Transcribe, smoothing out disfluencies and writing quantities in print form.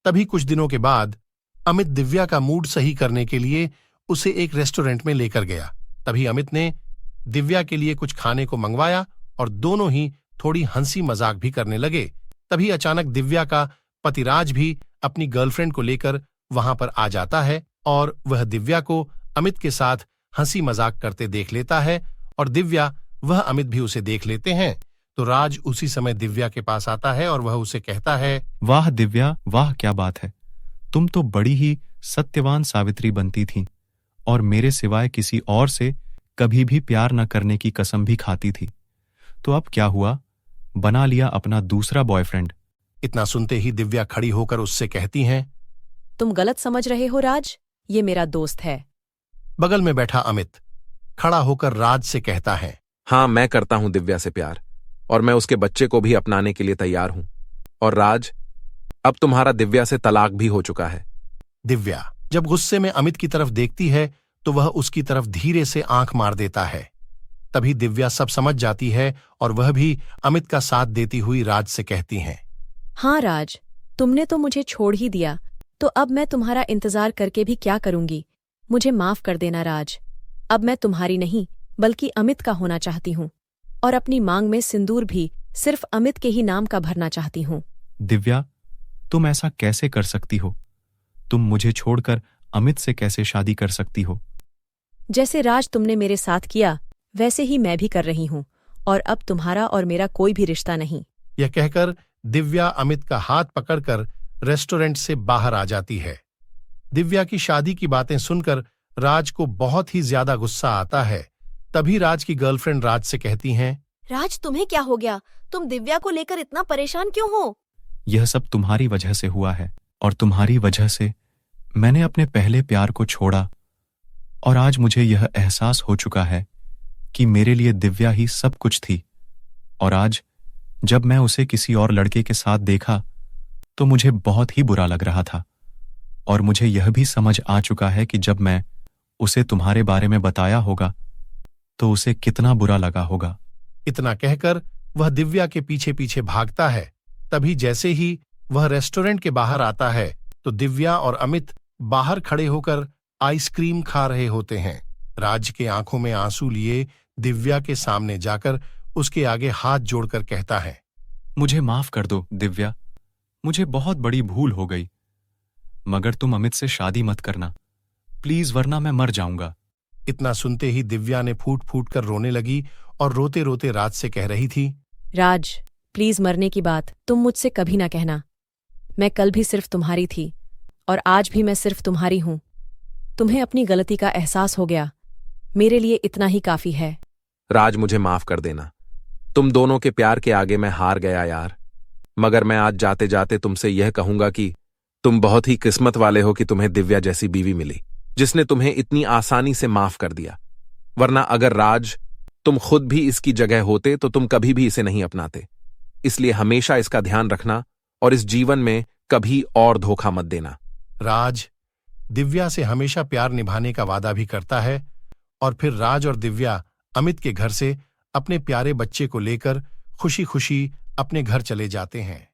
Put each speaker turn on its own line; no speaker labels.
तभी कुछ दिनों के बाद अमित दिव्या का मूड सही करने के लिए उसे एक रेस्टोरेंट में लेकर गया। तभी अमित ने दिव्या के लिए कुछ खाने को मंगवाया और दोनों ही थोड़ी हंसी मजाक भी करने लगे। तभी अचानक दिव्या का पति राज भी अपनी गर्लफ्रेंड को लेकर वहां पर आ जाता है और वह दिव्या को अमित के साथ हंसी मजाक करते देख लेता है और दिव्या वह अमित भी उसे देख लेते हैं। तो राज उसी समय दिव्या के पास आता है और वह उसे कहता है,
वाह दिव्या, वाह क्या बात है, तुम तो बड़ी ही सत्यवान सावित्री बनती थी और मेरे सिवाय किसी और से कभी भी प्यार न करने की कसम भी खाती थी। तो अब क्या हुआ, बना लिया अपना दूसरा बॉयफ्रेंड।
इतना सुनते ही दिव्या खड़ी होकर उससे कहती हैं,
तुम गलत समझ रहे हो राज, ये मेरा दोस्त है।
बगल में बैठा अमित खड़ा होकर राज से कहता है,
हाँ, मैं करता हूं दिव्या से प्यार और मैं उसके बच्चे को भी अपनाने के लिए तैयार हूं। और राज, अब तुम्हारा दिव्या से तलाक भी हो चुका है।
दिव्या जब गुस्से में अमित की तरफ देखती है तो वह उसकी तरफ धीरे से आंख मार देता है। तभी दिव्या सब समझ जाती है और वह भी अमित का साथ देती हुई राज से कहती हैं,
हाँ राज, तुमने तो मुझे छोड़ ही दिया, तो अब मैं तुम्हारा इंतजार करके भी क्या करूंगी। मुझे माफ कर देना राज, अब मैं तुम्हारी नहीं बल्कि अमित का होना चाहती हूँ और अपनी मांग में सिंदूर भी सिर्फ अमित के ही नाम का भरना चाहती हूँ।
दिव्या, तुम ऐसा कैसे कर सकती हो? तुम मुझे छोड़कर अमित से कैसे शादी कर सकती हो?
जैसे राज तुमने मेरे साथ किया वैसे ही मैं भी कर रही हूँ और अब तुम्हारा और मेरा कोई भी रिश्ता नहीं।
यह कहकर दिव्या अमित का हाथ पकड़कर रेस्टोरेंट से बाहर आ जाती है। दिव्या की शादी की बातें सुनकर राज को बहुत ही ज्यादा गुस्सा आता है। तभी राज की गर्लफ्रेंड राज से कहती हैं,
राज, तुम्हें क्या हो गया? तुम दिव्या को लेकर इतना परेशान क्यों हो?
यह सब तुम्हारी वजह से हुआ है और तुम्हारी वजह से मैंने अपने पहले प्यार को छोड़ा और आज मुझे यह एहसास हो चुका है कि मेरे लिए दिव्या ही सब कुछ थी। और आज जब मैं उसे किसी और लड़के के साथ देखा तो मुझे बहुत ही बुरा लग रहा था और मुझे यह भी समझ आ चुका है कि जब मैं उसे तुम्हारे बारे में बताया होगा तो उसे कितना बुरा लगा होगा।
इतना कहकर वह दिव्या के पीछे पीछे भागता है। तभी जैसे ही वह रेस्टोरेंट के बाहर आता है तो दिव्या और अमित बाहर खड़े होकर आइसक्रीम खा रहे होते हैं। राज के आंखों में आंसू लिए दिव्या के सामने जाकर उसके आगे हाथ जोड़कर कहता है,
मुझे माफ कर दो दिव्या, मुझे बहुत बड़ी भूल हो गई, मगर तुम अमित से शादी मत करना प्लीज, वरना मैं मर जाऊंगा।
इतना सुनते ही दिव्या ने फूट फूट कर रोने लगी और रोते रोते राज से कह रही थी,
राज प्लीज, मरने की बात तुम मुझसे कभी ना कहना। मैं कल भी सिर्फ तुम्हारी थी और आज भी मैं सिर्फ तुम्हारी हूं। तुम्हें अपनी गलती का एहसास हो गया, मेरे लिए इतना ही काफी है।
राज, मुझे माफ कर देना, तुम दोनों के प्यार के आगे मैं हार गया यार। मगर मैं आज जाते जाते तुमसे यह कहूंगा कि तुम बहुत ही किस्मत वाले हो कि तुम्हें दिव्या जैसी बीवी मिली जिसने तुम्हें इतनी आसानी से माफ कर दिया। वरना अगर राज तुम खुद भी इसकी जगह होते तो तुम कभी भी इसे नहीं अपनाते। इसलिए हमेशा इसका ध्यान रखना और इस जीवन में कभी और धोखा मत देना।
राज दिव्या से हमेशा प्यार निभाने का वादा भी करता है और फिर राज और दिव्या अमित के घर से अपने प्यारे बच्चे को लेकर खुशी खुशी अपने घर चले जाते हैं।